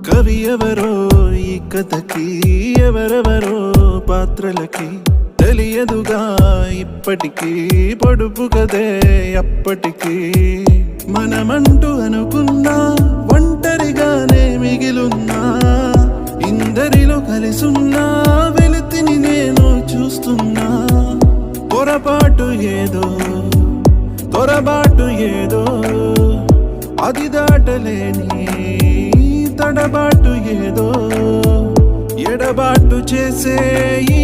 కవి ఎవరో ఈ కథకి, ఎవరెవరో పాత్రలకి తెలియదుగా ఇప్పటికీ, పొడుపు కదే అప్పటికి. మనమంటూ అనుకున్నా ఒంటరిగానే మిగిలున్నా, ఇందరిలో కలిసున్నా వెలితిని నేను చూస్తున్నా. పొరపాటు ఏదో తొరబాటు ఏదో, అది దాటలేని తడబాటు ఏదో, ఎడబాటు చేసే ఈ